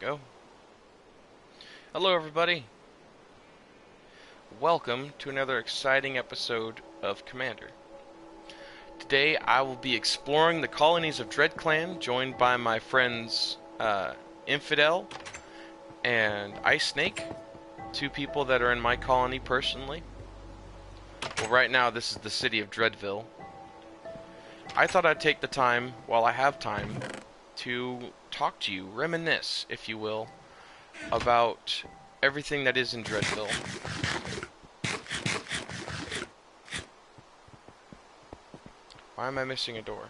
go. Hello everybody. Welcome to another exciting episode of Comandurr. Today I will be exploring the colonies of DRED CLAN, joined by my friends Infidel and Ice Snake, two people that are in my colony personally. Well, right now this is the city of Dreadville. I thought I'd take the time, while I have time, to talk to you, reminisce, if you will, about everything that is in Dreadville. Why am I missing a door?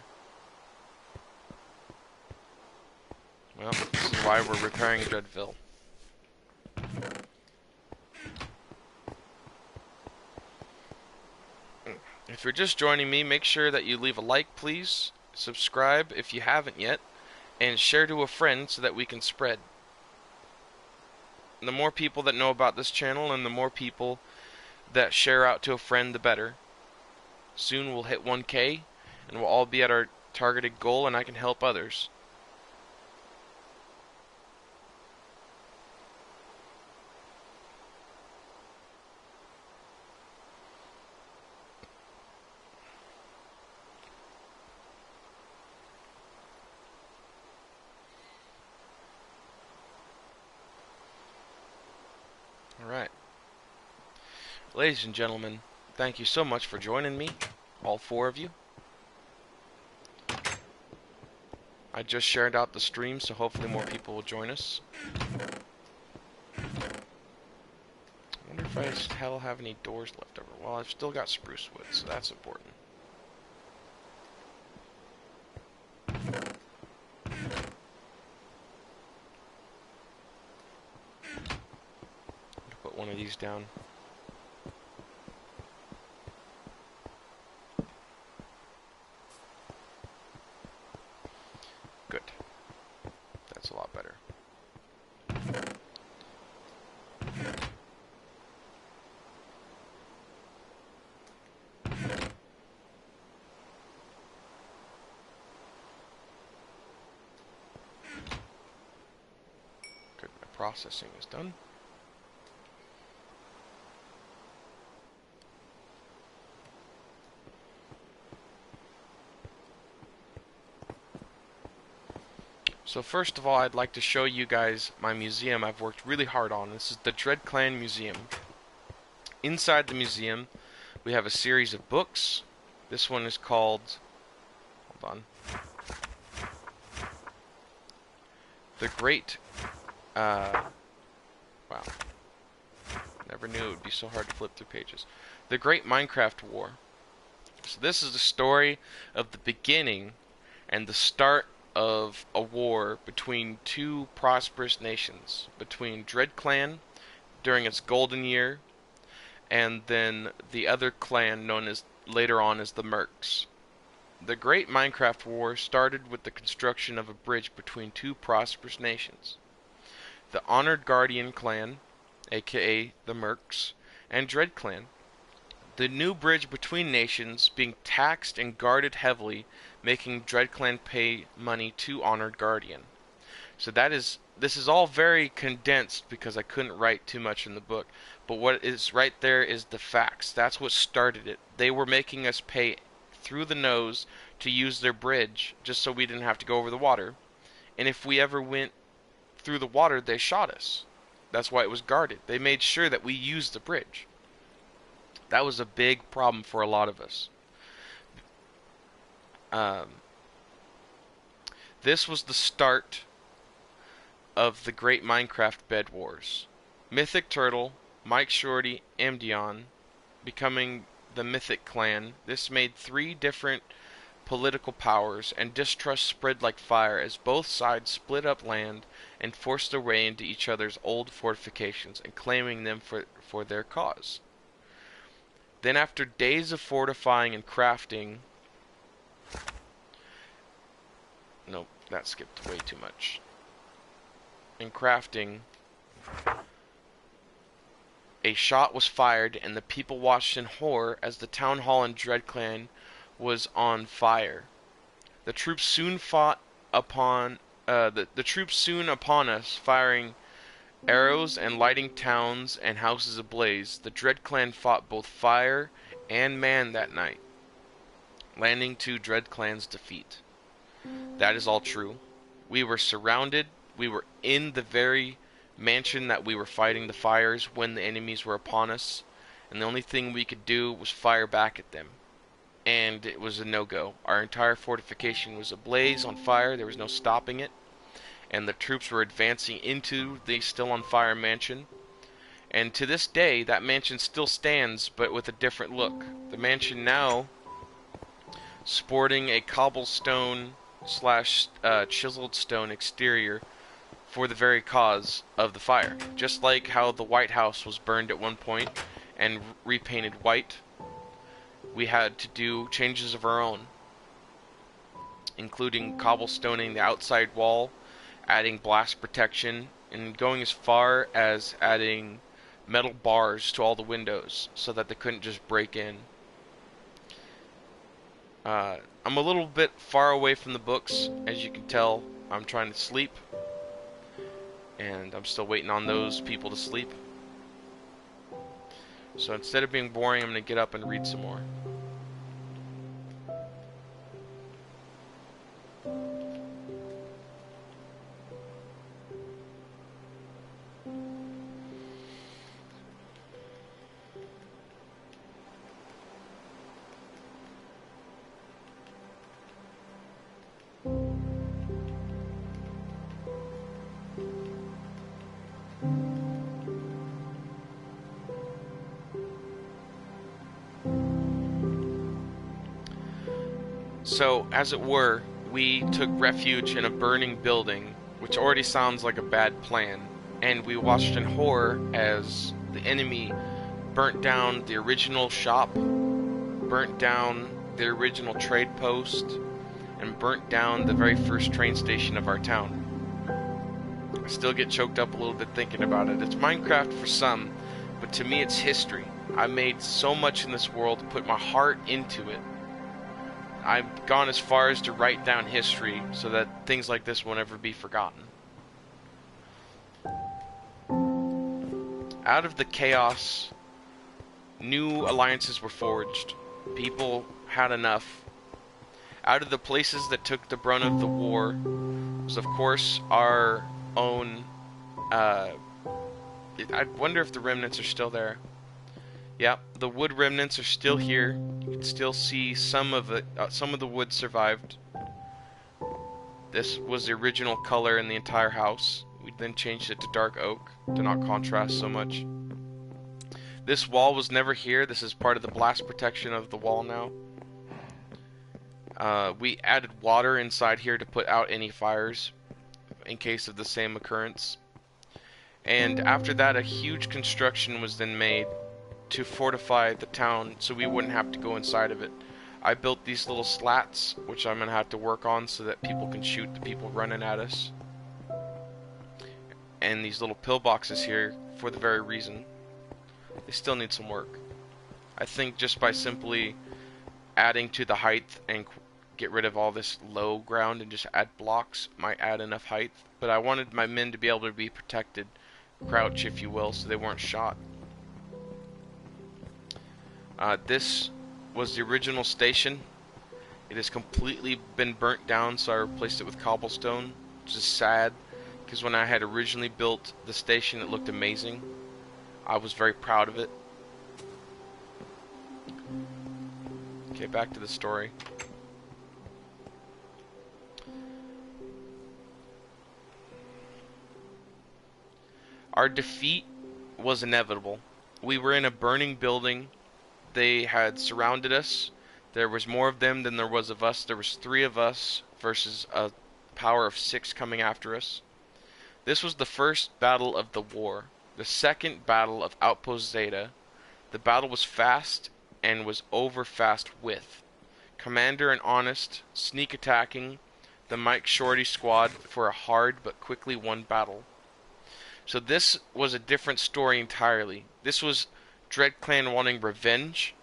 Well, this is why we're repairing Dreadville. If you're just joining me, make sure that you leave a like, please. Subscribe if you haven't yet. And share to a friend so that we can spread. The more people that know about this channel and the more people that share out to a friend, the better. Soon we'll hit 1K and we'll all be at our targeted goal and I can help others. Alright. Ladies and gentlemen, thank you so much for joining me, all four of you. I just shared out the stream, so hopefully more people will join us. I wonder if I still have any doors left over. Well, I've still got spruce wood, so that's important. Put one of these down. Good. That's a lot better. Good. My processing is done. So first of all, I'd like to show you guys my museum I've worked really hard on. This is the Dreadclan Museum. Inside the museum, we have a series of books. This one is called... Hold on. The Great... wow. Never knew it would be so hard to flip through pages. The Great Minecraft War. So this is the story of the beginning and the start of a war between two prosperous nations, between DRED CLAN during its golden year and then the other clan known as later on as the Mercs. The Great Minecraft War started with the construction of a bridge between two prosperous nations, the Honored Guardian clan, aka the Mercs, and DRED CLAN. The new bridge between nations being taxed and guarded heavily, making DRED CLAN pay money to Honored Guardian. So this is all very condensed because I couldn't write too much in the book. But what is right there is the facts. That's what started it. They were making us pay through the nose to use their bridge just so we didn't have to go over the water. And if we ever went through the water, they shot us. That's why it was guarded. They made sure that we used the bridge. That was a big problem for a lot of us. This was the start of the Great Minecraft Bed Wars. Mythic Turtle, Mike Shorty, Amdion becoming the Mythic Clan. This made three different political powers, and distrust spread like fire as both sides split up land and forced their way into each other's old fortifications and claiming them for their cause. Then after days of fortifying and crafting... Nope, that skipped way too much. In crafting, a shot was fired and the people watched in horror as the town hall in DRED CLAN was on fire. The troops soon fought upon the troops soon upon us, firing arrows and lighting towns and houses ablaze. The Dread Clan fought both fire and man that night, landing to Dread Clan's defeat. That is all true. We were surrounded. We were in the very mansion that we were fighting the fires when the enemies were upon us, and the only thing we could do was fire back at them. And it was a no-go. Our entire fortification was ablaze on fire. There was no stopping it. And the troops were advancing into the still on fire mansion. And to this day, that mansion still stands, but with a different look. The mansion now sporting a cobblestone slash chiseled stone exterior for the very cause of the fire. Just like how the White House was burned at one point and repainted white, we had to do changes of our own, including cobblestoning the outside wall, adding blast protection, and going as far as adding metal bars to all the windows so that they couldn't just break in. I'm a little bit far away from the books. As you can tell, I'm trying to sleep, and I'm still waiting on those people to sleep. So instead of being boring, I'm going to get up and read some more. So, as it were, we took refuge in a burning building, which already sounds like a bad plan, and we watched in horror as the enemy burnt down the original shop, burnt down the original trade post, and burnt down the very first train station of our town. I still get choked up a little bit thinking about it. It's Minecraft for some, but to me it's history. I made so much in this world, put my heart into it. I've gone as far as to write down history so that things like this won't ever be forgotten. Out of the chaos, new alliances were forged. People had enough. Out of the places that took the brunt of the war was, of course, our own... I wonder if the remnants are still there. Yep, the wood remnants are still here. You can still see some of it. Some of the wood survived. This was the original color in the entire house. We then changed it to dark oak to not contrast so much. This wall was never here. This is part of the blast protection of the wall now. We added water inside here to put out any fires in case of the same occurrence. And after that, a huge construction was then made to fortify the town so we wouldn't have to go inside of it. I built these little slats, which I'm going to have to work on so that people can shoot the people running at us. And these little pillboxes here for the very reason. They still need some work. I think just by simply adding to the height and get rid of all this low ground and just add blocks might add enough height. But I wanted my men to be able to be protected, crouch if you will, so they weren't shot. This was the original station. It has completely been burnt down, so I replaced it with cobblestone, which is sad, because when I had originally built the station it looked amazing. I was very proud of it. Okay, back to the story. Our defeat was inevitable. We were in a burning building. They had surrounded us. There was more of them than there was of us. There was 3 of us versus a power of 6 coming after us. This was the first battle of the war. The second battle of Outpost Zeta. The battle was fast and was over fast with Comandurr and Honest sneak attacking the Mike Shorty squad for a hard but quickly won battle. So this was a different story entirely. This was Dread Clan wanting revenge,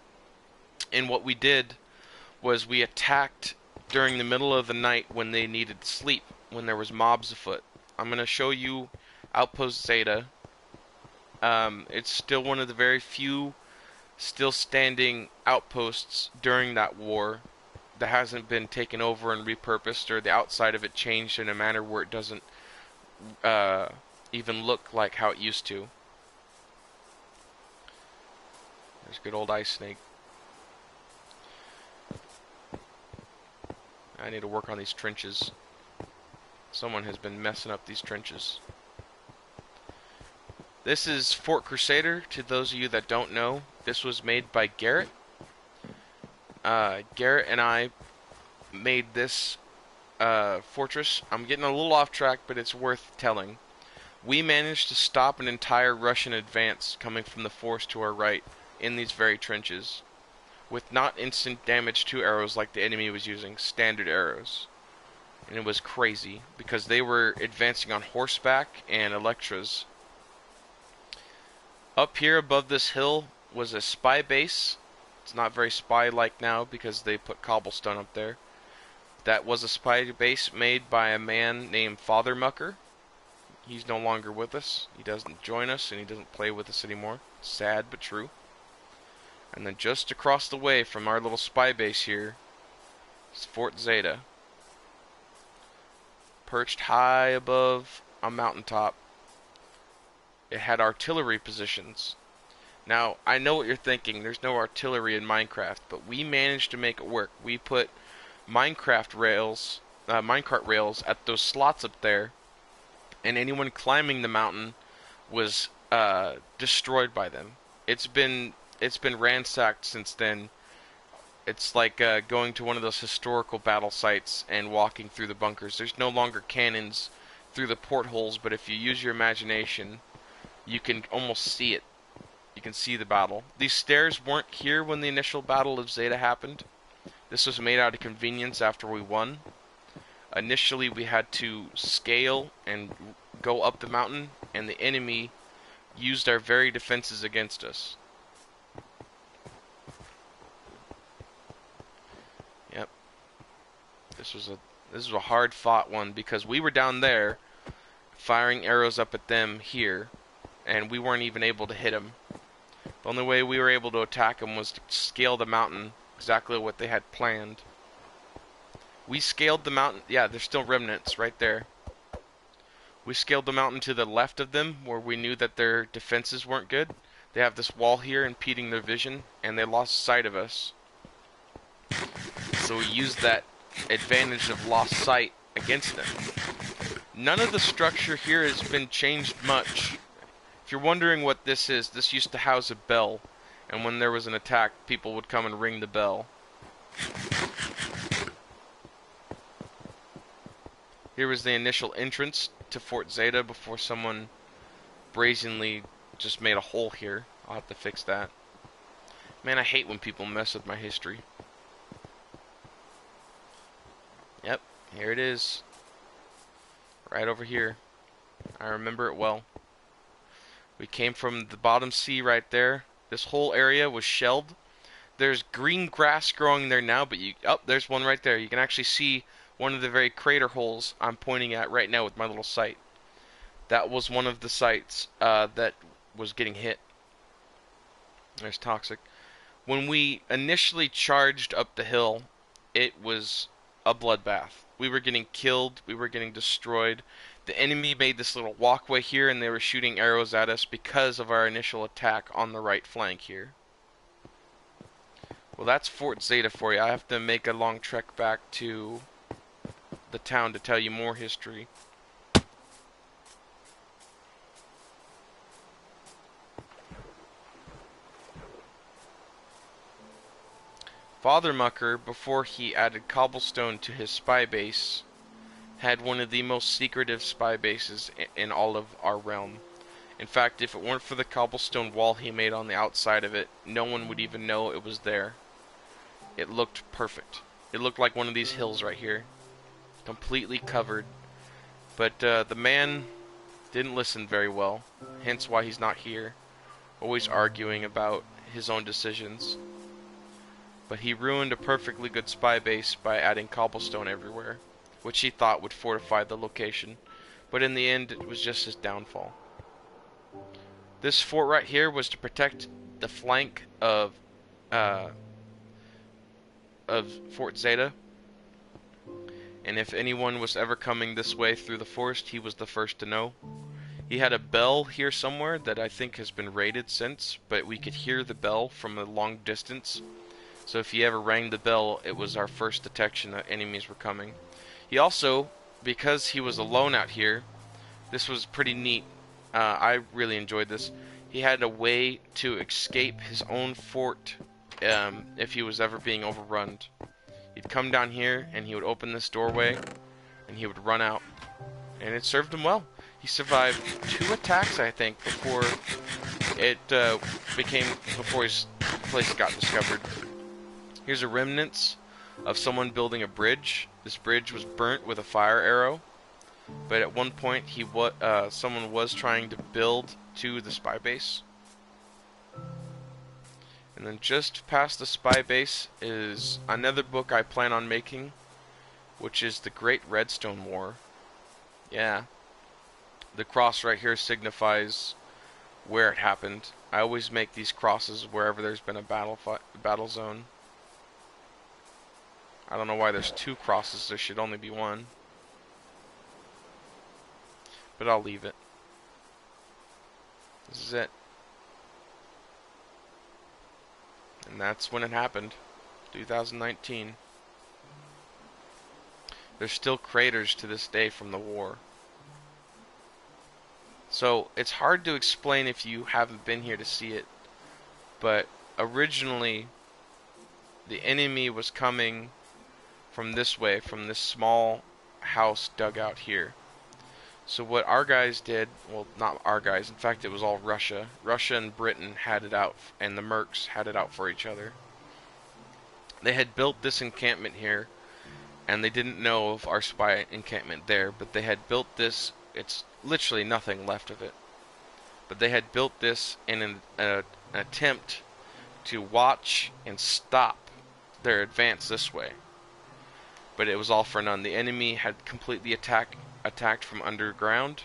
and what we did was we attacked during the middle of the night when they needed sleep. when there was mobs afoot. I'm going to show you Outpost Zeta. It's still one of the very few still standing outposts during that war that hasn't been taken over and repurposed, or the outside of it changed in a manner where it doesn't even look like how it used to. There's good old Ice Snake. I need to work on these trenches. Someone has been messing up these trenches. This is Fort Crusader. To those of you that don't know, this was made by Garrett. Garrett and I made this fortress. I'm getting a little off track, but it's worth telling. We managed to stop an entire Russian advance coming from the forest to our right in these very trenches, with not instant damage to arrows like the enemy was using, standard arrows. And it was crazy, because they were advancing on horseback and Electras. Up here above this hill was a spy base. It's not very spy-like now because they put cobblestone up there. That was a spy base made by a man named Father Mucker. He's no longer with us. He doesn't join us and he doesn't play with us anymore. Sad but true. And then just across the way from our little spy base here is Fort Zeta. Perched high above a mountaintop. It had artillery positions. Now, I know what you're thinking. There's no artillery in Minecraft, but we managed to make it work. We put minecart rails at those slots up there, and anyone climbing the mountain was destroyed by them. It's been ransacked since then. It's like going to one of those historical battle sites and walking through the bunkers. There's no longer cannons through the portholes, but if you use your imagination, you can almost see it. You can see the battle. These stairs weren't here when the initial battle of Zeta happened. This was made out of convenience after we won. Initially, we had to scale and go up the mountain, and the enemy used our very defenses against us. Yep. This was a hard fought one because we were down there firing arrows up at them here, and we weren't even able to hit them. The only way we were able to attack them was to scale the mountain, exactly what they had planned. We scaled the mountain. Yeah, there's still remnants right there. We scaled the mountain to the left of them, where we knew that their defenses weren't good. They have this wall here impeding their vision, and they lost sight of us. So we used that advantage of lost sight against them. None of the structure here has been changed much. If you're wondering what this is, this used to house a bell, and when there was an attack, people would come and ring the bell. Here was the initial entrance to Fort Zeta before someone brazenly just made a hole here. I'll have to fix that. Man, I hate when people mess with my history. Yep, here it is. Right over here. I remember it well. We came from the bottom sea right there. This whole area was shelled. There's green grass growing there now, but there's one right there. You can actually see one of the very crater holes I'm pointing at right now with my little sight. That was one of the sites that was getting hit. There's Toxic. When we initially charged up the hill, it was a bloodbath. We were getting killed. We were getting destroyed. The enemy made this little walkway here, and they were shooting arrows at us because of our initial attack on the right flank here. Well, that's Fort Zeta for you. I have to make a long trek back to the town to tell you more history. Father Mucker, before he added cobblestone to his spy base, had one of the most secretive spy bases in all of our realm. In fact, if it weren't for the cobblestone wall he made on the outside of it, no one would even know it was there. It looked perfect. It looked like one of these hills right here. Completely covered. But the man didn't listen very well, hence why he's not here. Always arguing about his own decisions. But he ruined a perfectly good spy base by adding cobblestone everywhere. which he thought would fortify the location. But in the end, it was just his downfall. This fort right here was to protect the flank uh, of Fort Zeta. And if anyone was ever coming this way through the forest, he was the first to know. He had a bell here somewhere that I think has been raided since, but we could hear the bell from a long distance. So if he ever rang the bell, it was our first detection that enemies were coming. He also, because he was alone out here, this was pretty neat. I really enjoyed this. He had a way to escape his own fort if he was ever being overrun. He'd come down here and he would open this doorway and he would run out. And it served him well. He survived 2 attacks, I think, before his place got discovered. Here's a remnants of someone building a bridge. This bridge was burnt with a fire arrow, but at one point someone was trying to build to the spy base. And then just past the spy base is another book I plan on making, which is the Great Redstone War. Yeah. The cross right here signifies where it happened. I always make these crosses wherever there's been a battle zone. I don't know why there's 2 crosses, there should only be 1. But I'll leave it. This is it. And that's when it happened. 2019. There's still craters to this day from the war. So it's hard to explain if you haven't been here to see it. But originally, the enemy was coming from this way, from this small house dug out here. So what our guys did, well, not our guys, in fact it was all Russia. Russia and Britain had it out, and the Mercs had it out for each other. They had built this encampment here, and they didn't know of our spy encampment there, but they had built this. It's literally nothing left of it. But they had built this in an attempt to watch and stop their advance this way. But it was all for none. The enemy had completely attacked from underground.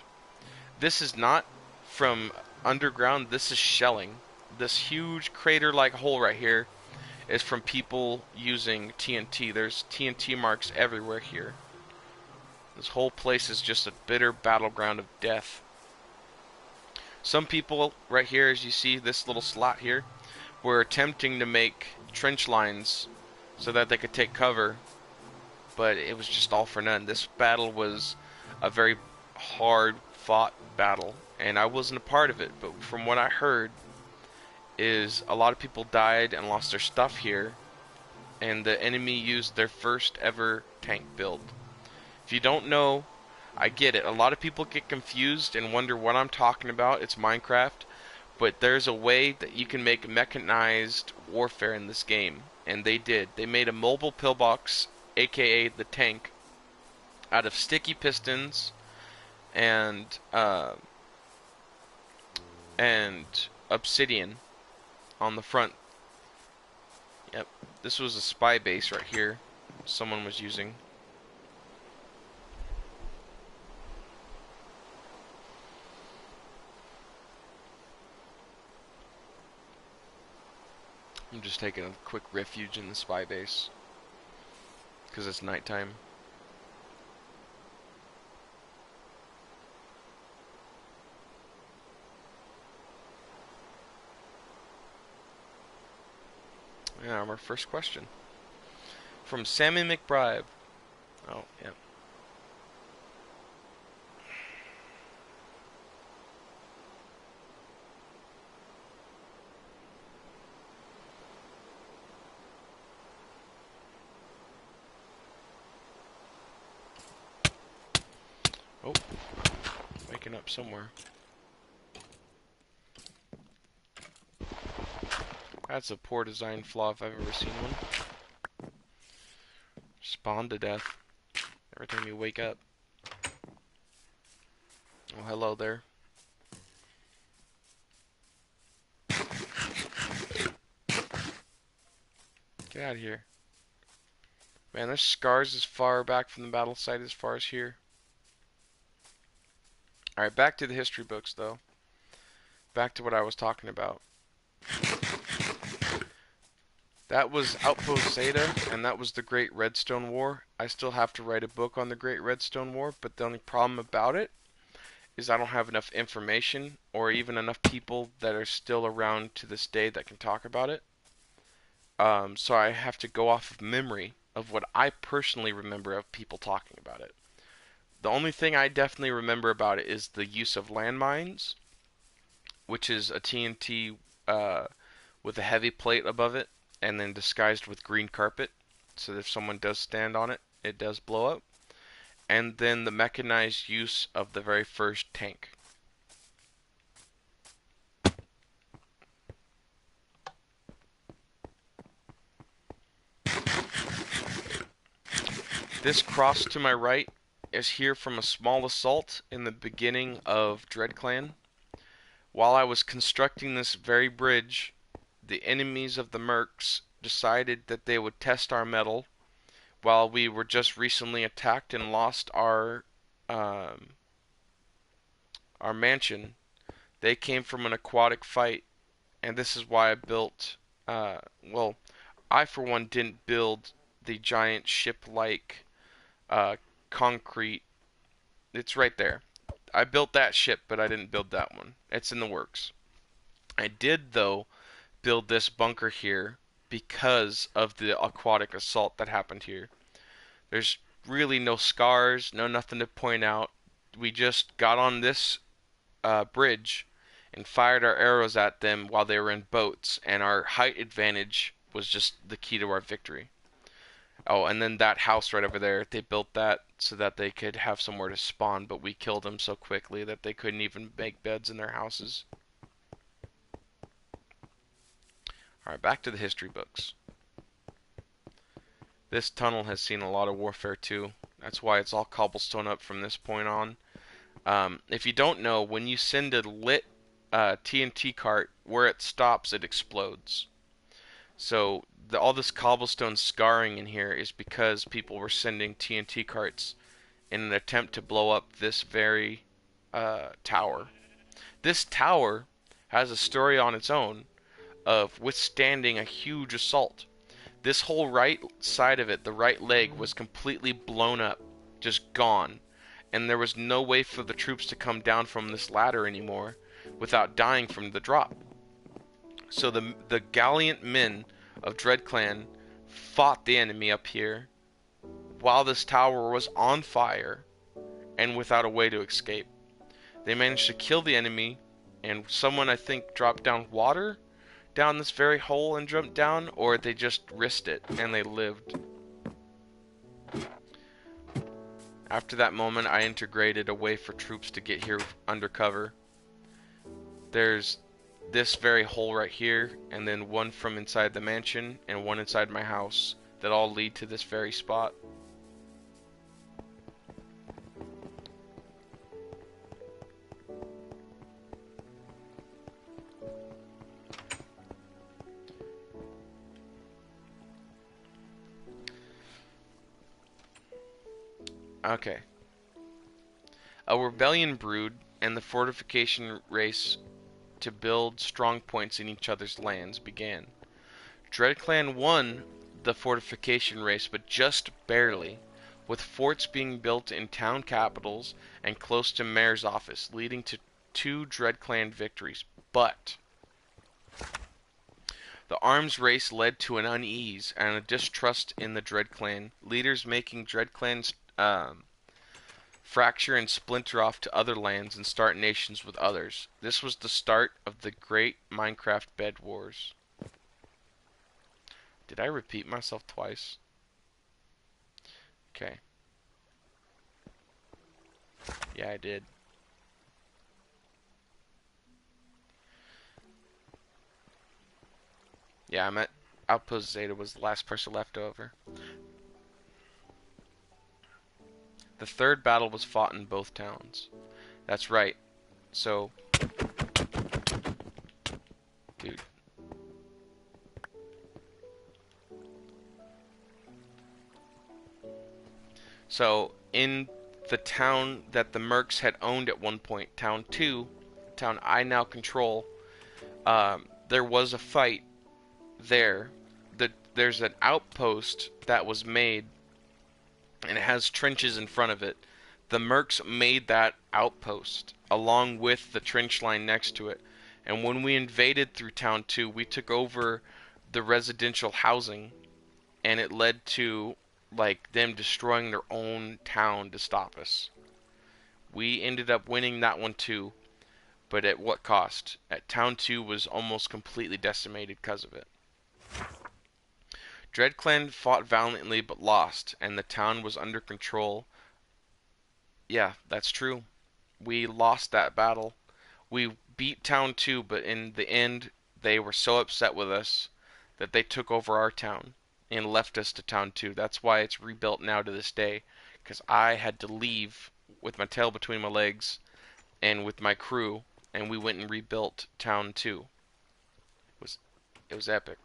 This is not from underground, this is shelling. This huge crater-like hole right here is from people using TNT. There's TNT marks everywhere here. This whole place is just a bitter battleground of death. Some people right here, as you see this little slot here, were attempting to make trench lines so that they could take cover, but it was just all for none. This battle was a very hard fought battle, and I wasn't a part of it, but from what I heard is a lot of people died and lost their stuff here, and the enemy used their first ever tank build. If you don't know, I get it. A lot of people get confused and wonder what I'm talking about. It's Minecraft, but there's a way that you can make mechanized warfare in this game, and they did. They made a mobile pillbox, aka the tank, out of sticky pistons and obsidian on the front. Yep, this was a spy base right here someone was using. I'm just taking a quick refuge in the spy base because it's nighttime. Yeah, our first question from Sammy McBride. Oh, yeah. Oh, waking up somewhere. That's a poor design flaw if I've ever seen one. Spawn to death every time you wake up. Oh, hello there. Get out of here. Man, there's scars as far back from the battle site as far as here. Alright, back to the history books, though. Back to what I was talking about. That was Outpost Zeta, and that was the Great Redstone War. I still have to write a book on the Great Redstone War, but the only problem about it is I don't have enough information, or even enough people that are still around to this day that can talk about it. So I have to go off of memory of what I personally remember of people talking about it. The only thing I definitely remember about it is the use of landmines, which is a TNT with a heavy plate above it, and then disguised with green carpet, so that if someone does stand on it, it does blow up. And then the mechanized use of the very first tank. This cross to my right is here from a small assault in the beginning of DRED CLAN. While I was constructing this very bridge, the enemies of the Mercs decided that they would test our metal while we were just recently attacked and lost our mansion. They came from an aquatic fight, and this is why I built, well, I for one didn't build the giant ship-like concrete. It's right there. I built that ship, but I didn't build that one. It's in the works. I did, though, build this bunker here because of the aquatic assault that happened here. There's really no scars, no nothing to point out. We just got on this bridge and fired our arrows at them while they were in boats, and our height advantage was just the key to our victory. Oh, and then that house right over there, they built that so that they could have somewhere to spawn, but we killed them so quickly that they couldn't even make beds in their houses. Alright, back to the history books. This tunnel has seen a lot of warfare too. That's why it's all cobblestone up from this point on. If you don't know, when you send a lit TNT cart, where it stops, it explodes. So all this cobblestone scarring in here is because people were sending TNT carts in an attempt to blow up this very tower. This tower has a story on its own of withstanding a huge assault. This whole right side of it, the right leg, was completely blown up, just gone. And there was no way for the troops to come down from this ladder anymore without dying from the drop. So the gallant men of DRED CLAN fought the enemy up here while this tower was on fire and without a way to escape. They managed to kill the enemy, and someone, I think, dropped down water down this very hole and jumped down, or they just risked it and they lived. After that moment, I integrated a way for troops to get here undercover. There's this very hole right here, and then one from inside the mansion, and one inside my house, that all lead to this very spot. Okay. A rebellion brewed, and the fortification race to build strong points in each other's lands began. DRED CLAN won the fortification race, but just barely, with forts being built in town capitals and close to mayor's office, leading to 2 DRED CLAN victories. But the arms race led to an unease and a distrust in the DRED CLAN, leaders making DRED CLAN's fracture and splinter off to other lands and start nations with others. This was the start of the Great Minecraft Bed Wars. Did I repeat myself twice? Okay. Yeah, I did. Yeah, I'm at Outpost Zeta was the last person left over. The third battle was fought in both towns. That's right. So, dude. So in the town that the Mercs had owned at one point, Town 2, town I now control, there was a fight there. There's an outpost that was made, and it has trenches in front of it. The Mercs made that outpost along with the trench line next to it. And when we invaded through Town 2, we took over the residential housing, and it led to like them destroying their own town to stop us. We ended up winning that one too, but at what cost? At Town 2 was almost completely decimated because of it. DREDCLAN fought valiantly but lost, and the town was under control. Yeah, that's true. We lost that battle. We beat Town 2, but in the end, they were so upset with us that they took over our town and left us to Town 2. That's why it's rebuilt now to this day, because I had to leave with my tail between my legs and with my crew, and we went and rebuilt Town 2. It was epic.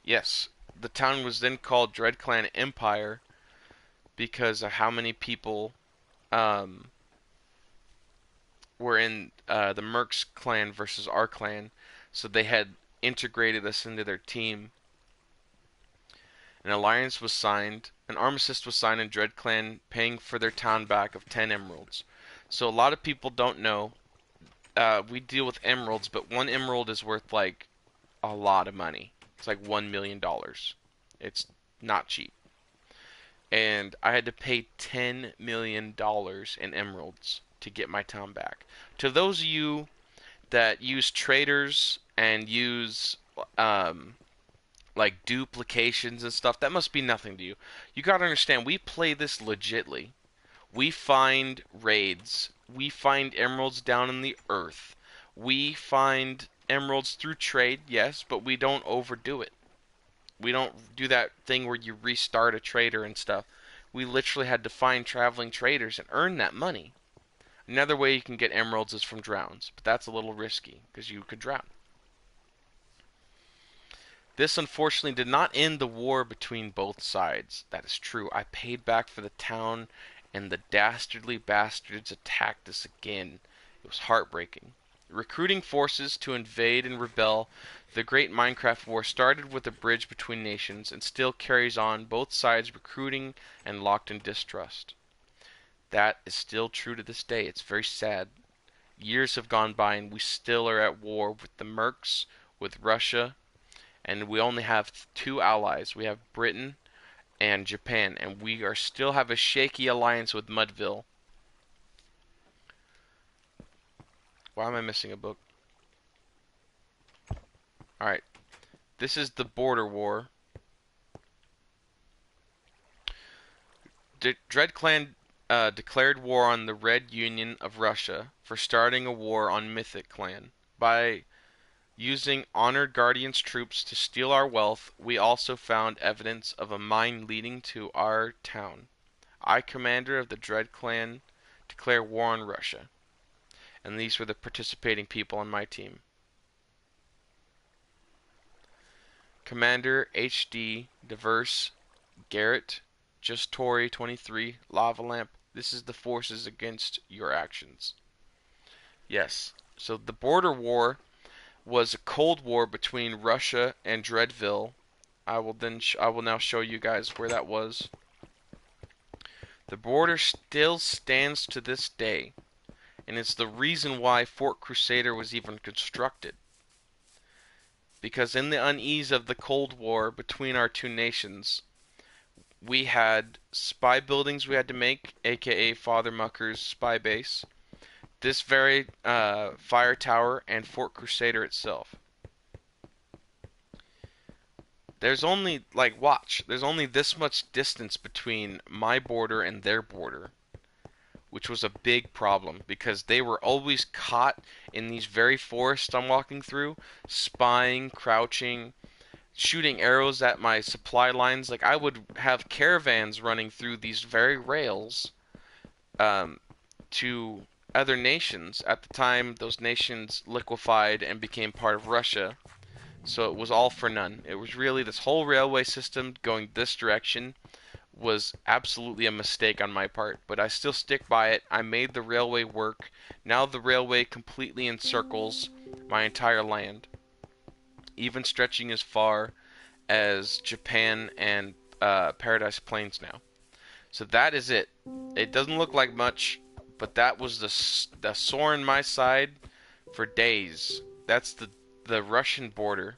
Yes, the town was then called DREDCLAN Empire because of how many people um, were in the Mercs clan versus our clan, so they had integrated us into their team. An alliance was signed, an armistice was signed in DREDCLAN, paying for their town back of 10 emeralds. So a lot of people don't know, we deal with emeralds, but one emerald is worth like a lot of money. It's like $1 million. It's not cheap. And I had to pay $10 million in emeralds to get my town back. To those of you that use traders and use like duplications and stuff, that must be nothing to you. You gotta understand, we play this legitly. We find raids. We find emeralds down in the earth. We find emeralds through trade, yes, but we don't overdo it. We don't do that thing where you restart a trader and stuff. We literally had to find traveling traders and earn that money. Another way you can get emeralds is from drowns, but that's a little risky because you could drown. This unfortunately did not end the war between both sides. That is true. I paid back for the town, and the dastardly bastards attacked us again. It was heartbreaking. Recruiting forces to invade and rebel, the Great Minecraft War started with a bridge between nations and still carries on, both sides recruiting and locked in distrust. That is still true to this day. It's very sad. Years have gone by and we still are at war with the Mercs, with Russia, and we only have two allies. We have Britain and Japan, and we are still have a shaky alliance with Mudville. Why am I missing a book? Alright. This is the border war. DREDCLAN declared war on the Red Union of Russia for starting a war on Mythic Clan. By using Honored Guardians troops to steal our wealth, we also found evidence of a mine leading to our town. I, Commander of the Dread Clan, declare war on Russia. And these were the participating people on my team. Comandurr, HD, Diverse, Garrett, Just Tory 23, Lava Lamp. This is the forces against your actions. Yes, so the border war was a cold war between Russia and Dreadville. I will now show you guys where that was. The border still stands to this day, and it's the reason why Fort Crusader was even constructed. Because in the unease of the Cold War between our two nations, we had spy buildings we had to make, aka Father Mucker's spy base, this very fire tower, and Fort Crusader itself. There's only, like, watch, there's only this much distance between my border and their border, which was a big problem because they were always caught in these very forests I'm walking through, spying, crouching, shooting arrows at my supply lines. Like, I would have caravans running through these very rails to other nations. At the time, those nations liquefied and became part of Russia. So it was all for none. It was really this whole railway system going this direction was absolutely a mistake on my part, but I still stick by it. I made the railway work. Now the railway completely encircles my entire land, even stretching as far as Japan and Paradise Plains now. So that is it. It doesn't look like much, but that was the sore in my side for days. That's the Russian border.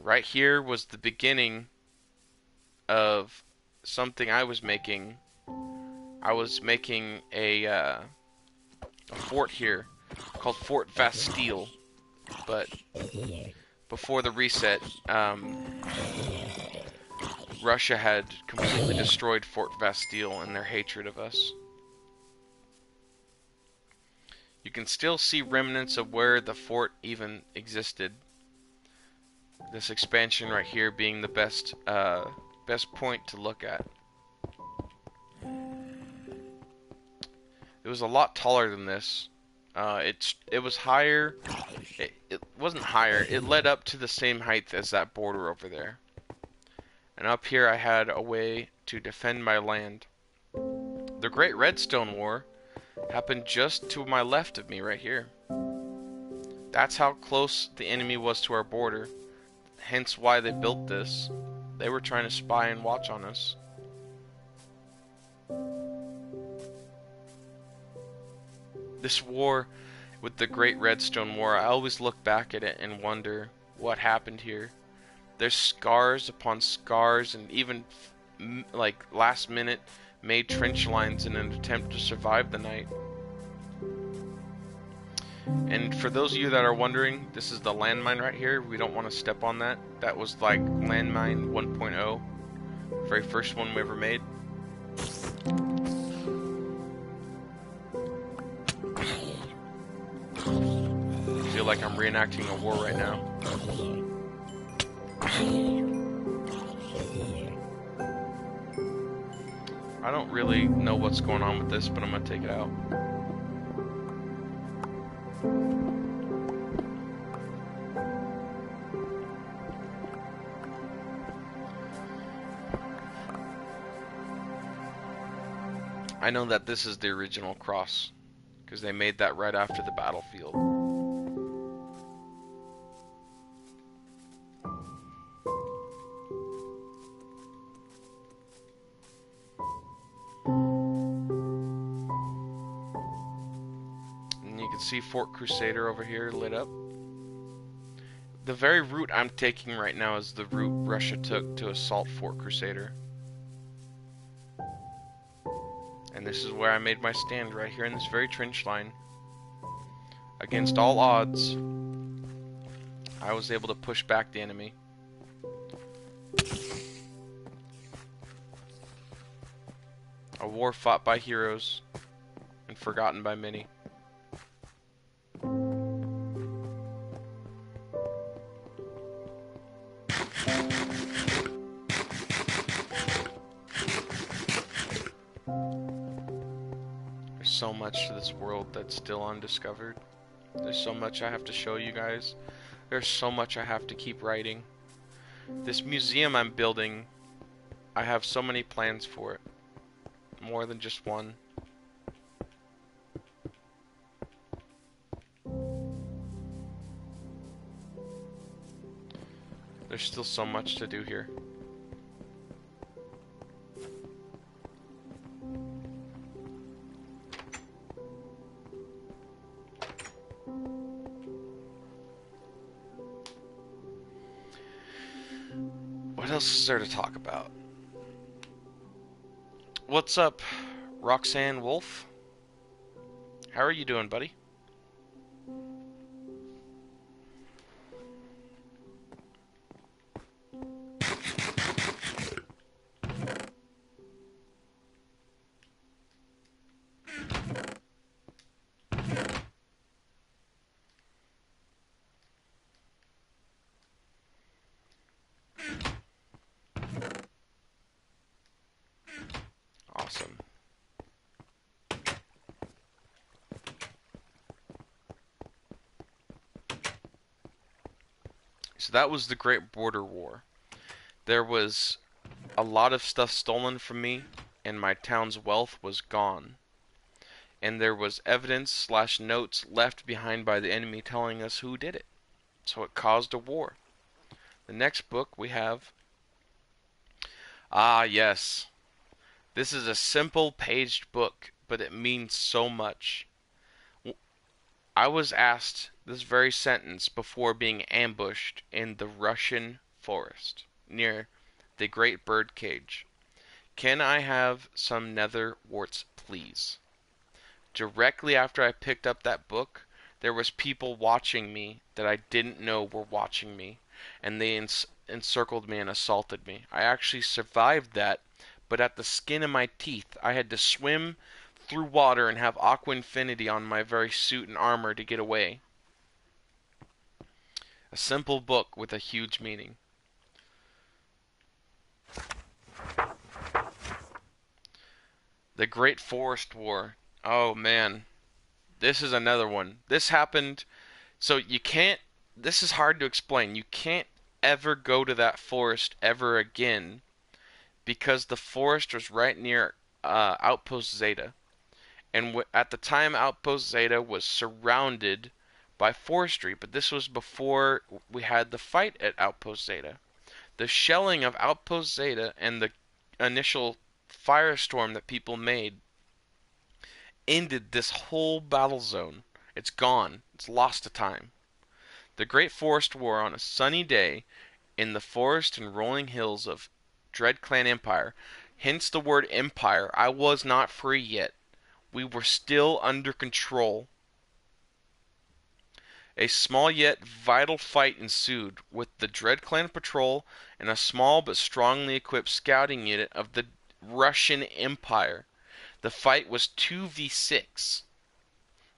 Right here was the beginning of something I was making. I was making a fort here called Fort Vastille, but before the reset, Russia had completely destroyed Fort Vastille in their hatred of us. You can still see remnants of where the fort even existed. This expansion right here being the best point to look at. It was a lot taller than this. It was higher. It wasn't higher. It led up to the same height as that border over there. And up here I had a way to defend my land. The Great Redstone War happened just to my left of me right here. That's how close the enemy was to our border. Hence why they built this. They were trying to spy and watch on us. This war with the Great Redstone War, I always look back at it and wonder what happened here. There's scars upon scars, and even like last minute made trench lines in an attempt to survive the night. And for those of you that are wondering, this is the landmine right here. We don't want to step on that. That was like landmine 1.0, very first one we ever made. I feel like I'm reenacting a war right now. I don't really know what's going on with this, but I'm gonna take it out. I know that this is the original cross, because they made that right after the battlefield. And you can see Fort Crusader over here lit up. The very route I'm taking right now is the route Russia took to assault Fort Crusader. And this is where I made my stand, right here in this very trench line. Against all odds, I was able to push back the enemy. A war fought by heroes and forgotten by many. So much to this world that's still undiscovered. There's so much I have to show you guys. There's so much I have to keep writing. This museum I'm building, I have so many plans for it. More than just one. There's still so much to do here. What else is there to talk about? What's up, Roxanne Wolf? How are you doing, buddy? Awesome. So that was the Great Border War. There was a lot of stuff stolen from me, and my town's wealth was gone. And there was evidence / notes left behind by the enemy telling us who did it. So it caused a war. The next book we have... Ah, yes. This is a simple paged book, but it means so much. I was asked this very sentence before being ambushed in the Russian forest near the Great Bird Cage. Can I have some nether warts, please? Directly after I picked up that book, there was people watching me that I didn't know were watching me, and they encircled me and assaulted me. I actually survived that, but at the skin of my teeth, I had to swim through water and have aqua infinity on my very suit and armor to get away. A simple book with a huge meaning. The Great Forest War. Oh man, this is another one. This happened, so you can't, this is hard to explain. You can't ever go to that forest ever again because the forest was right near Outpost Zeta. And at the time, Outpost Zeta was surrounded by forestry, but this was before we had the fight at Outpost Zeta. The shelling of Outpost Zeta and the initial firestorm that people made ended this whole battle zone. It's gone. It's lost to time. The Great Forest War on a sunny day in the forest and rolling hills of DREDCLAN Empire. Hence the word empire. I was not free yet. We were still under control. A small yet vital fight ensued with the DREDCLAN patrol and a small but strongly equipped scouting unit of the Russian Empire. The fight was 2v6.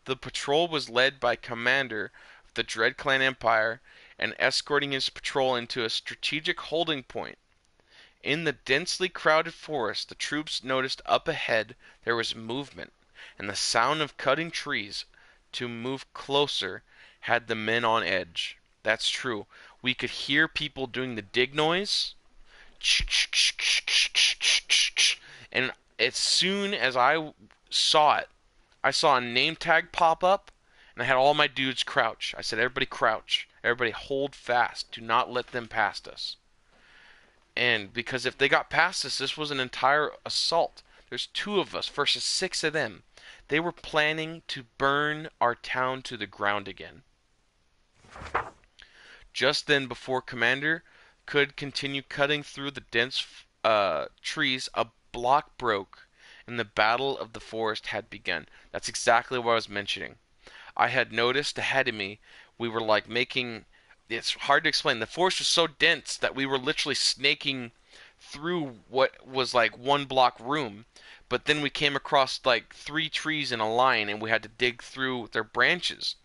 The patrol was led by Comandurr of the DREDCLAN Empire and escorting his patrol into a strategic holding point. In the densely crowded forest, the troops noticed up ahead there was movement, and the sound of cutting trees to move closer had the men on edge. That's true. We could hear people doing the dig noise, and as soon as I saw it, I saw a name tag pop up, and I had all my dudes crouch. I said, everybody crouch. Everybody hold fast. Do not let them past us. And because if they got past us, this was an entire assault. There's 2 of us versus 6 of them. They were planning to burn our town to the ground again. Just then, before Comandurr could continue cutting through the dense trees, a block broke, and the battle of the forest had begun. That's exactly what I was mentioning. I had noticed ahead of me, we were like making... It's hard to explain. The forest was so dense that we were literally snaking through what was like 1 block room. But then we came across like 3 trees in a line, and we had to dig through their branches.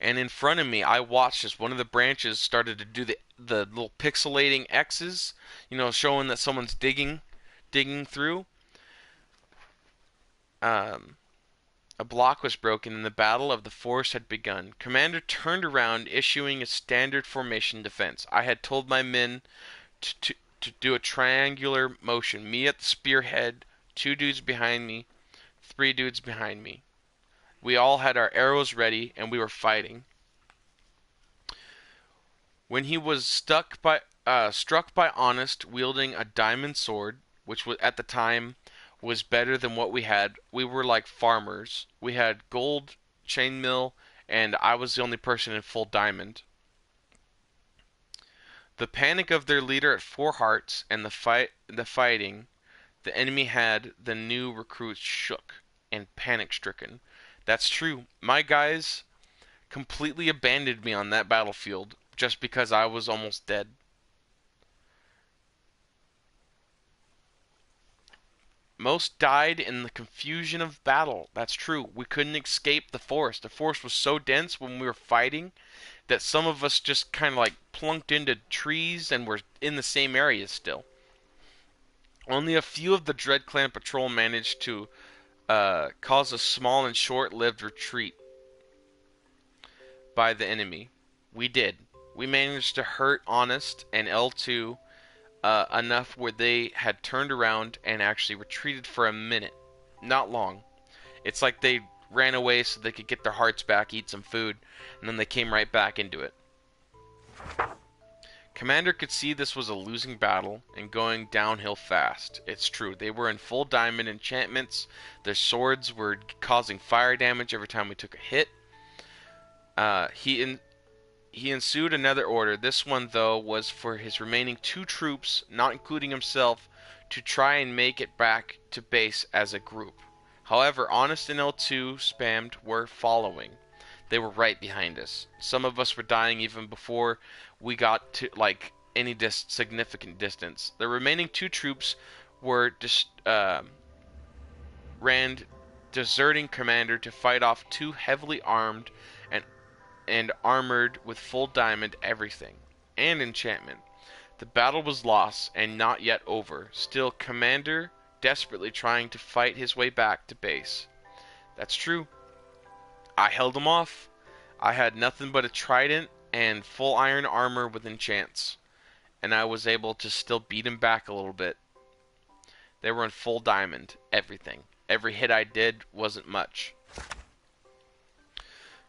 And in front of me, I watched as one of the branches started to do the little pixelating X's, you know, showing that someone's digging through. A block was broken and the battle of the forest had begun. Comandurr turned around, issuing a standard formation defense. I had told my men to do a triangular motion. Me at the spearhead, 2 dudes behind me, 3 dudes behind me. We all had our arrows ready and we were fighting. When he was struck by Honest wielding a diamond sword, which was at the time was better than what we had. We were like farmers. We had gold, chainmail, and I was the only person in full diamond. The panic of their leader at 4 hearts and the fighting the enemy had the new recruits shook and panic-stricken. That's true. My guys completely abandoned me on that battlefield just because I was almost dead. Most died in the confusion of battle. That's true. We couldn't escape the forest. The forest was so dense when we were fighting that some of us just kind of like plunked into trees and were in the same area still. Only a few of the DREDCLAN patrol managed to cause a small and short-lived retreat by the enemy. We did. We managed to hurt Honest and L2 enough where they had turned around and actually retreated for a minute. Not long. It's like they ran away so they could get their hearts back, eat some food, and then they came right back into it. Comandurr could see this was a losing battle and going downhill fast. It's true, they were in full diamond enchantments. Their swords were causing fire damage every time we took a hit. He ensued another order. This one, though, was for his remaining 2 troops, not including himself, to try and make it back to base as a group. However, Honest and L2 spammed were following. They were right behind us. Some of us were dying even before we got to, like, any significant distance. The remaining 2 troops were deserting Comandurr to fight off 2 heavily armed and armored with full diamond everything, and enchantment. The battle was lost, and not yet over. Still, Comandurr desperately trying to fight his way back to base. That's true. I held him off. I had nothing but a trident and full iron armor with enchants, and I was able to still beat him back a little bit. They were in full diamond, everything. Every hit I did wasn't much.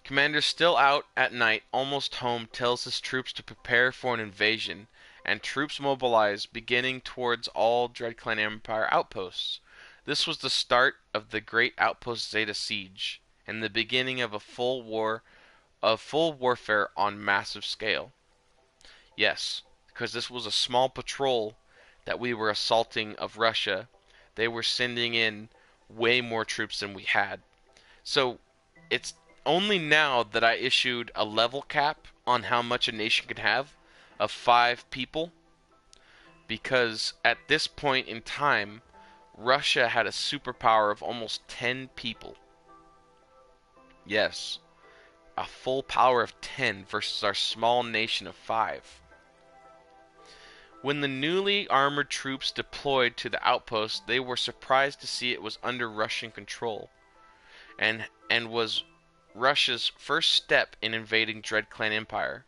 Commander, still out at night, almost home, tells his troops to prepare for an invasion, and troops mobilize, beginning towards all DREDClan Empire outposts. This was the start of the Great Outpost Zeta siege, and the beginning of full warfare on massive scale. Yes, because this was a small patrol that we were assaulting of Russia. They were sending in way more troops than we had. So, it's only now that I issued a level cap on how much a nation could have of 5 people, because at this point in time, Russia had a superpower of almost 10 people. Yes, a full power of 10 versus our small nation of 5. When the newly armored troops deployed to the outpost, they were surprised to see it was under Russian control, and was Russia's first step in invading DREDClan Empire.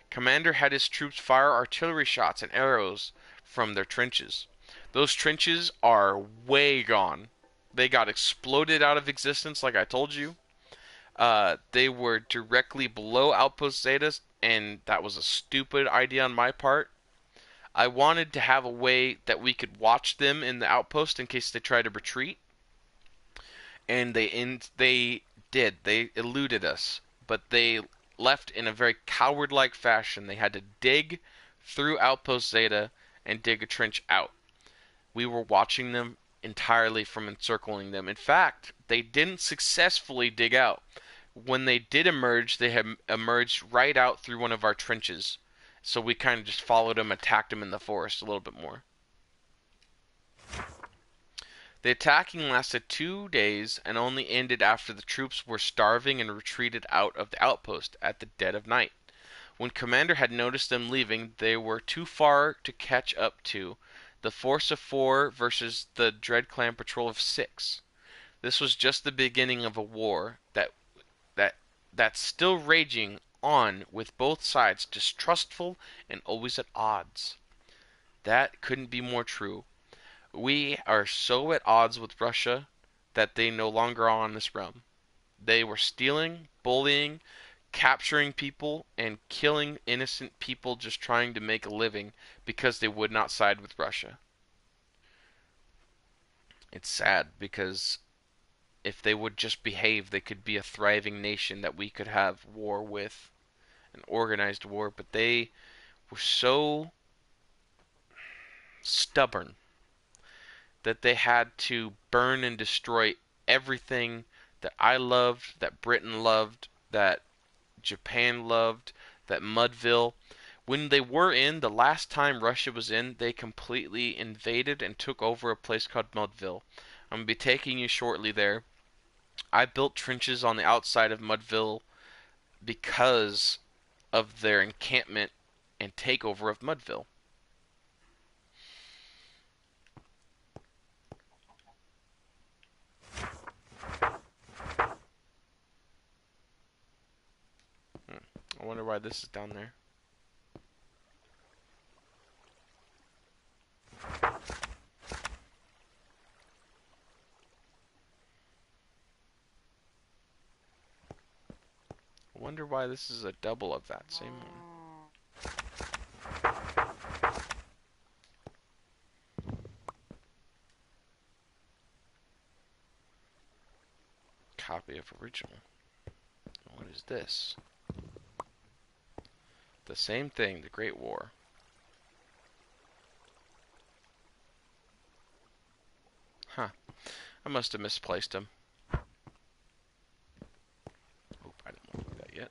Comandurr had his troops fire artillery shots and arrows from their trenches. Those trenches are way gone. They got exploded out of existence, like I told you. They were directly below Outpost Zeta, and that was a stupid idea on my part. I wanted to have a way that we could watch them in the outpost in case they tried to retreat. And they did. They eluded us, but they left in a very coward-like fashion. They had to dig through Outpost Zeta and dig a trench out. We were watching them entirely from encircling them. In fact, they didn't successfully dig out. When they did emerge, they had emerged right out through one of our trenches. So we kind of just followed them, attacked them in the forest a little bit more. The attacking lasted 2 days and only ended after the troops were starving and retreated out of the outpost at the dead of night. When Comandurr had noticed them leaving, they were too far to catch up to. The force of 4 versus the DREDClan patrol of 6. This was just the beginning of a war that's still raging on, with both sides distrustful and always at odds. That couldn't be more true. We are so at odds with Russia that they no longer are on this realm. They were stealing, bullying, capturing people, and killing innocent people just trying to make a living because they would not side with Russia. It's sad because if they would just behave, they could be a thriving nation that we could have war with, an organized war, but they were so stubborn that they had to burn and destroy everything that I loved, that Britain loved, that Japan loved, that Mudville. When they were in, the last time Russia was in, they completely invaded and took over a place called Mudville. I'm going to be taking you shortly there. I built trenches on the outside of Mudville because of their encampment and takeover of Mudville. I wonder why this is down there. wonder why this is a double of that same one. Copy of original. What is this? The same thing, the Great War. Huh. I must have misplaced them. Oop, I didn't want to do that yet.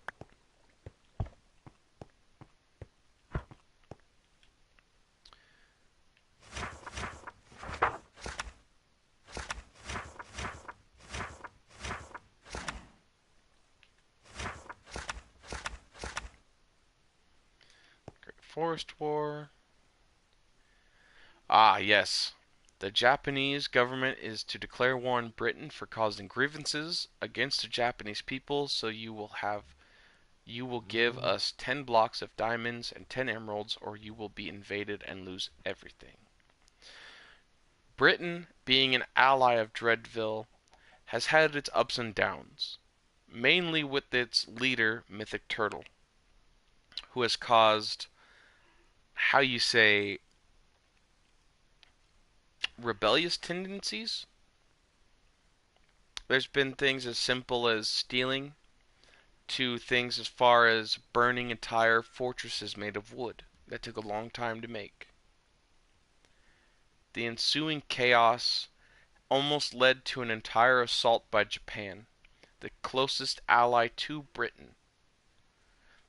Great Forest War. Ah, yes. The Japanese government is to declare war on Britain for causing grievances against the Japanese people, so you will give us 10 blocks of diamonds and 10 emeralds, or you will be invaded and lose everything. Britain, being an ally of Dreadville, has had its ups and downs, mainly with its leader, Mythic Turtle, who has caused, how you say, rebellious tendencies. There's been things as simple as stealing to things as far as burning entire fortresses made of wood that took a long time to make. The ensuing chaos almost led to an entire assault by Japan, the closest ally to Britain.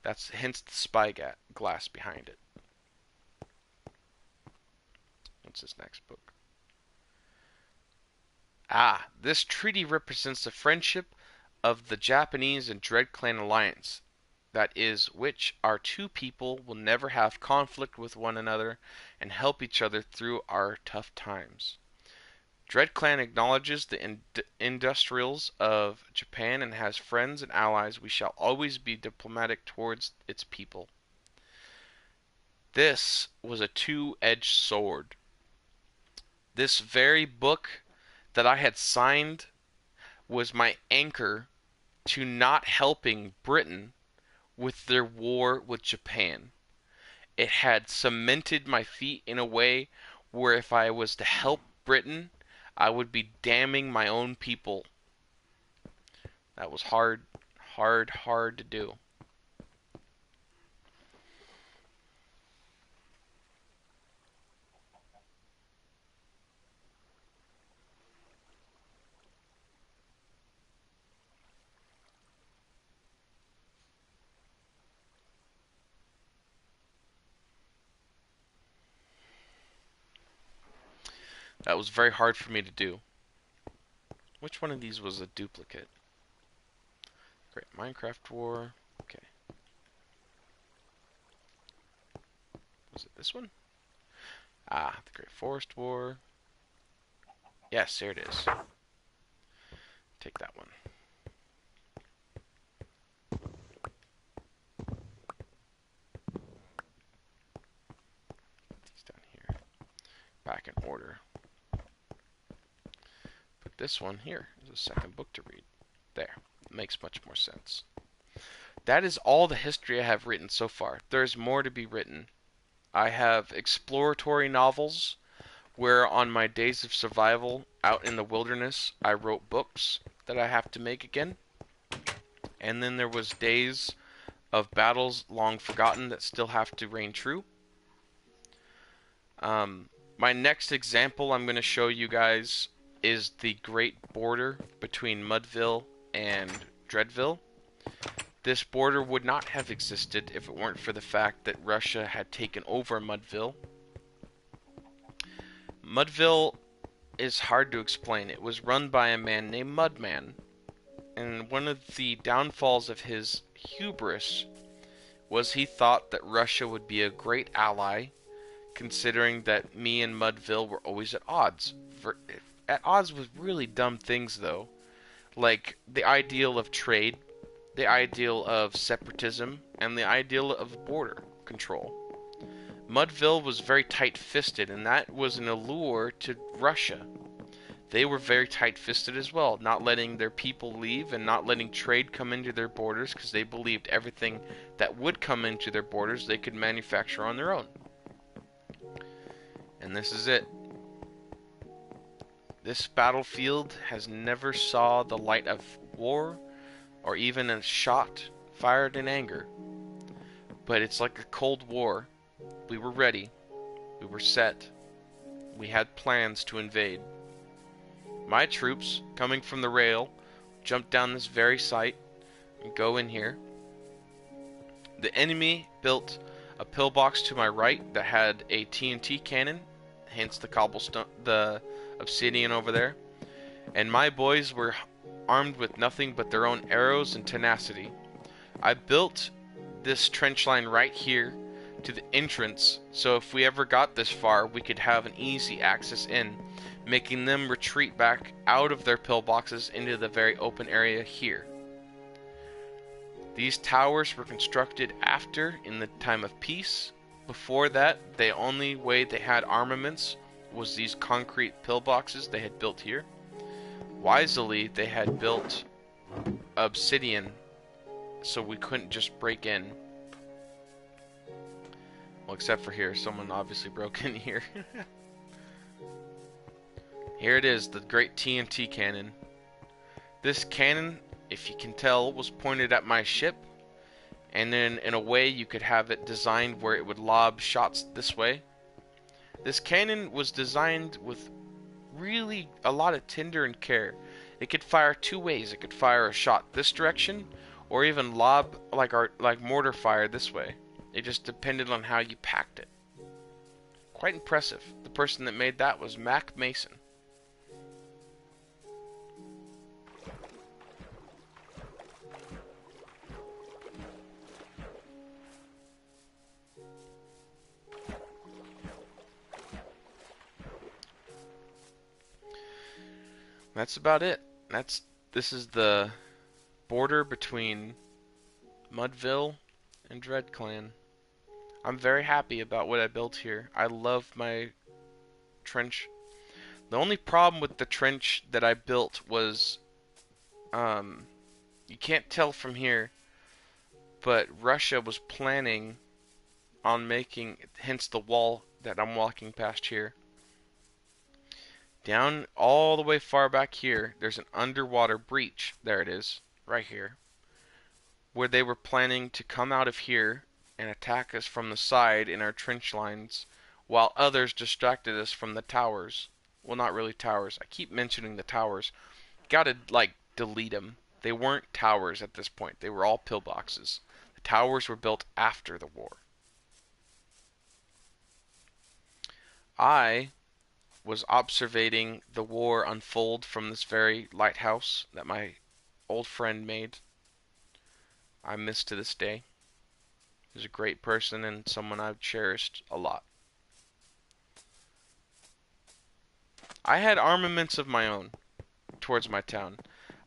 That's hence the spyglass behind it. What's this next book? Ah, this treaty represents the friendship of the Japanese and DRED CLAN alliance. That is, which our two people will never have conflict with one another and help each other through our tough times. DRED CLAN acknowledges the industrials of Japan and has friends and allies. We shall always be diplomatic towards its people. This was a two-edged sword. This very book that I had signed was my anchor to not helping Britain with their war with Japan. It had cemented my feet in a way where if I was to help Britain, I would be damning my own people. That was hard to do. That was very hard for me to do. Which one of these was a duplicate? Great Minecraft War. Okay. Was it this one? Ah, the Great Forest War. Yes, there it is. Take that one. Put these down here. Back in order. Put this one here as a second book to read. There. Makes much more sense. That is all the history I have written so far. There's more to be written. I have exploratory novels where on my days of survival out in the wilderness I wrote books that I have to make again. And then there was days of battles long forgotten that still have to reign true. My next example I'm going to show you guys is the great border between Mudville and Dreadville. This border would not have existed if it weren't for the fact that Russia had taken over Mudville. Mudville is hard to explain. It was run by a man named Mudman, and one of the downfalls of his hubris was he thought that Russia would be a great ally, considering that me and Mudville were always at odds. At odds with really dumb things, though, like the ideal of trade, the ideal of separatism, and the ideal of border control. Mudville was very tight-fisted, and that was an allure to Russia. they were very tight-fisted as well, not letting their people leave and not letting trade come into their borders because they believed everything that would come into their borders they could manufacture on their own. And this is it. This battlefield has never saw the light of war or even a shot fired in anger. But it's like a Cold War. We were ready. We were set. We had plans to invade. My troops, coming from the rail, jump down this very site and go in here. The enemy built a pillbox to my right that had a TNT cannon, hence the cobblestone, the obsidian over there. And my boys were armed with nothing but their own arrows and tenacity. I built this trench line right here to the entrance, so if we ever got this far, we could have an easy access in, making them retreat back out of their pillboxes into the very open area here. These towers were constructed after, in the time of peace. Before that, the only way they had armaments was these concrete pillboxes they had built here. Wisely, they had built obsidian so we couldn't just break in. Well, except for here. Someone obviously broke in here. Here it is, the Great TNT Cannon. This cannon, if you can tell, was pointed at my ship. And then, in a way, you could have it designed where it would lob shots this way. This cannon was designed with really a lot of tender and care. It could fire two ways. It could fire a shot this direction, or even lob like mortar fire this way. It just depended on how you packed it. Quite impressive. The person that made that was Mac Mason. That's about it. This is the border between Mudville and DRED CLAN. I'm very happy about what I built here. I love my trench. The only problem with the trench that I built was, you can't tell from here, but Russia was planning on making, hence the wall that I'm walking past here. Down all the way far back here, there's an underwater breach. There it is, right here. Where they were planning to come out of here and attack us from the side in our trench lines, while others distracted us from the towers. Well, not really towers. I keep mentioning the towers. Gotta, delete them. They weren't towers at this point. They were all pillboxes. The towers were built after the war. I was observing the war unfold from this very lighthouse that my old friend made. I miss to this day. He was a great person and someone I've cherished a lot. I had armaments of my own towards my town.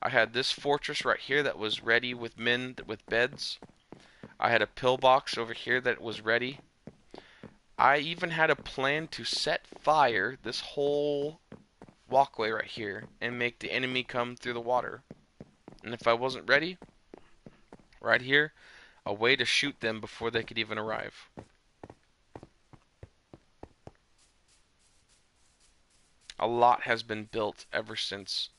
I had this fortress right here that was ready with men with beds. I had a pillbox over here that was ready. I even had a plan to set fire this whole walkway right here and make the enemy come through the water. And if I wasn't ready, right here, a way to shoot them before they could even arrive. A lot has been built ever since.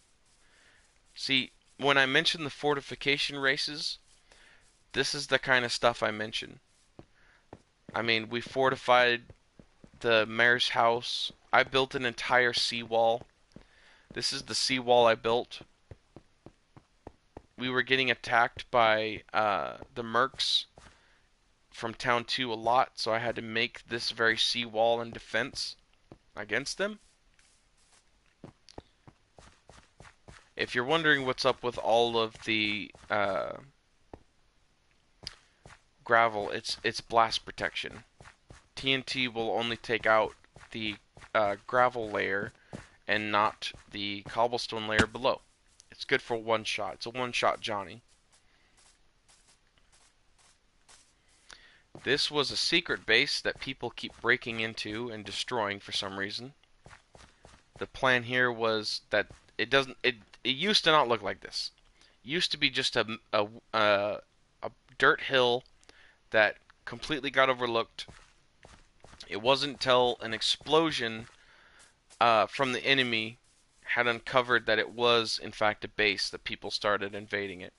See, when I mention the fortification races, this is the kind of stuff I mention. I mean, we fortified the mayor's house. I built an entire seawall. This is the seawall I built. We were getting attacked by the mercs from Town 2 a lot, so I had to make this very seawall in defense against them. If you're wondering what's up with all of the gravel, it's blast protection. TNT will only take out the gravel layer and not the cobblestone layer below. It's good for one shot. It's a one-shot Johnny. This was a secret base that people keep breaking into and destroying for some reason. The plan here was that it used to not look like this. It used to be just a dirt hill that completely got overlooked. It wasn't until an explosion from the enemy had uncovered that it was in fact a base that people started invading it.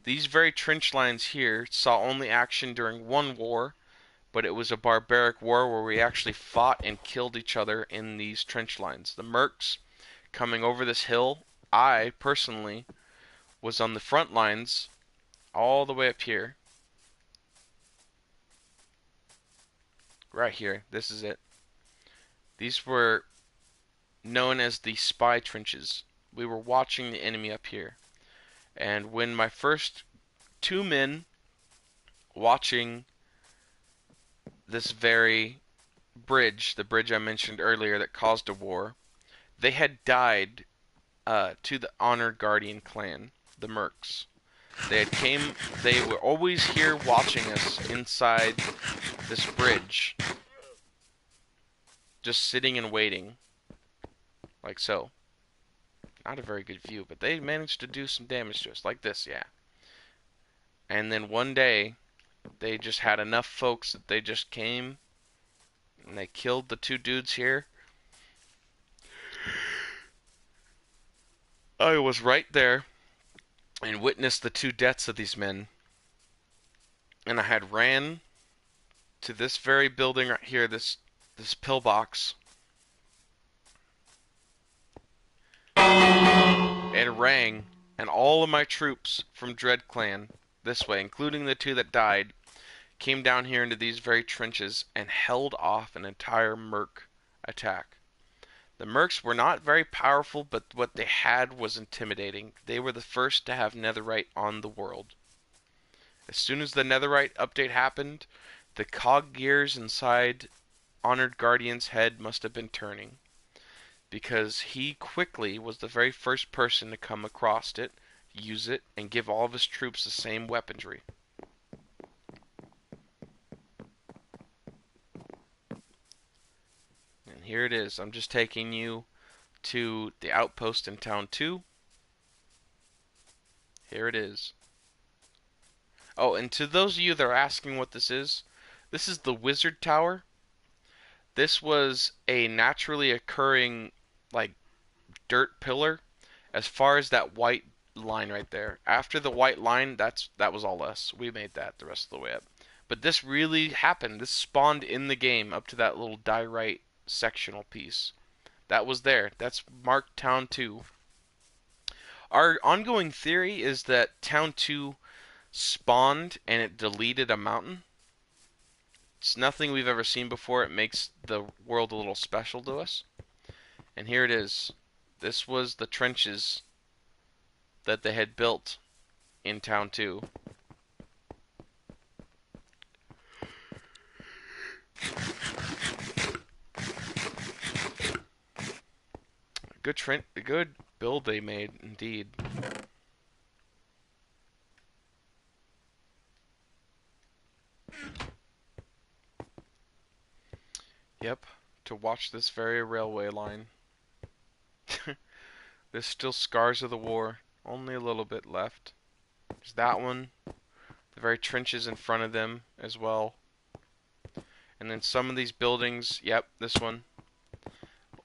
These very trench lines here saw only action during one war, but it was a barbaric war where we actually fought and killed each other in these trench lines. The mercs coming over this hill, I personally was on the front lines all the way up here. Right here, this is it. These were known as the spy trenches. We were watching the enemy up here. And when my first 2 men watching this very bridge, the bridge I mentioned earlier that caused a war, they had died to the Honored Guardian clan, the Mercs. They were always here watching us inside this bridge, just sitting and waiting, like so. Not a very good view, but they managed to do some damage to us, like this, yeah. And then one day, they just had enough folks that they just came and they killed the 2 dudes here. I was right there and witnessed the 2 deaths of these men. And I had ran to this very building right here, this pillbox. It rang, and all of my troops from DRED CLAN, this way, including the 2 that died, came down here into these very trenches and held off an entire merc attack. The mercs were not very powerful, but what they had was intimidating. They were the first to have netherite on the world. As soon as the netherite update happened, the cog gears inside Honored Guardian's head must have been turning, because he quickly was the very first person to come across it, use it, and give all of his troops the same weaponry. And here it is. I'm just taking you to the outpost in Town 2. Here it is. Oh, and to those of you that are asking what this is the Wizard Tower. This was a naturally occurring, like, dirt pillar as far as that white line right there. After the white line, that was all us. We made that the rest of the way up. But this really happened. This spawned in the game up to that little diorite sectional piece. That was there. That's marked Town 2. Our ongoing theory is that Town 2 spawned and it deleted a mountain. It's nothing we've ever seen before. It makes the world a little special to us. And here it is. This was the trenches that they had built in Town 2. A good build they made, indeed. Yep, to watch this very railway line. There's still scars of the war, only a little bit left. There's that one, the very trenches in front of them as well. And then some of these buildings, yep, this one.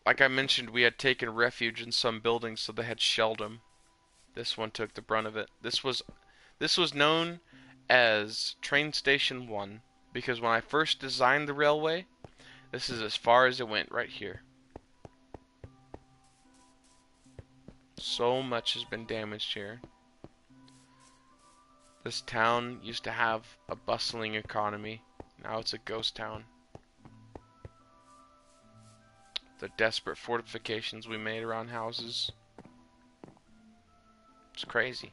Like I mentioned, we had taken refuge in some buildings, so they had shelled them. This one took the brunt of it. This was known as Train Station 1, because when I first designed the railway, this is as far as it went right here. So much has been damaged here. This town used to have a bustling economy. Now it's a ghost town. The desperate fortifications we made around houses. It's crazy.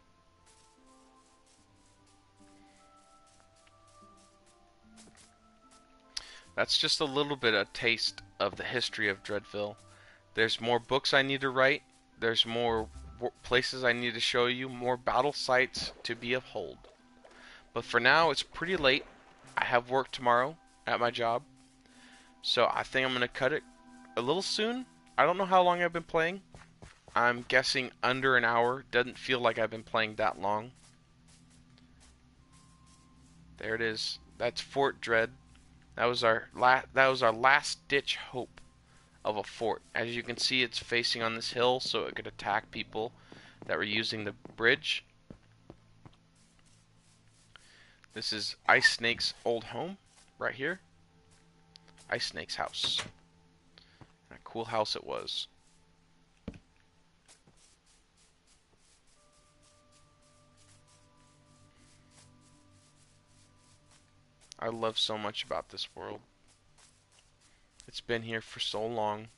That's just a little bit of taste of the history of Dreadville. There's more books I need to write. There's more places I need to show you. More battle sites to be of hold. But for now, it's pretty late. I have work tomorrow at my job. So I think I'm going to cut it a little soon. I don't know how long I've been playing. I'm guessing under an hour. Doesn't feel like I've been playing that long. There it is. That's Fort Dread. That was our last ditch hope of a fort. As you can see, it's facing on this hill, so it could attack people that were using the bridge. This is Ice Snake's old home, right here. Ice Snake's house. A cool house it was. I love so much about this world. It's been here for so long.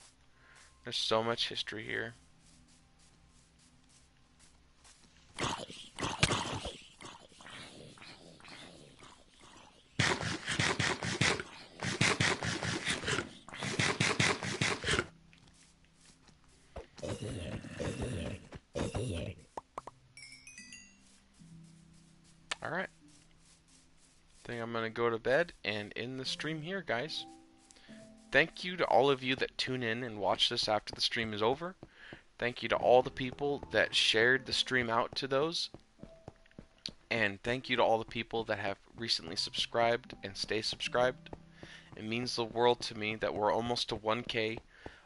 There's so much history here. Alright. I think I'm going to go to bed and end the stream here, guys. Thank you to all of you that tune in and watch this after the stream is over. Thank you to all the people that shared the stream out to those. And thank you to all the people that have recently subscribed and stay subscribed. It means the world to me that we're almost to 1K.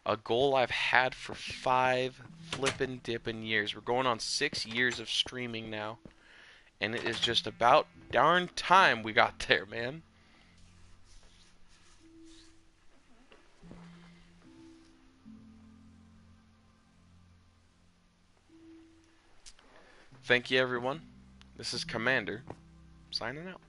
A goal I've had for 5 flippin' dippin' years. We're going on 6 years of streaming now. And it is just about darn time we got there, man. Thank you, everyone. This is Comandurr, signing out.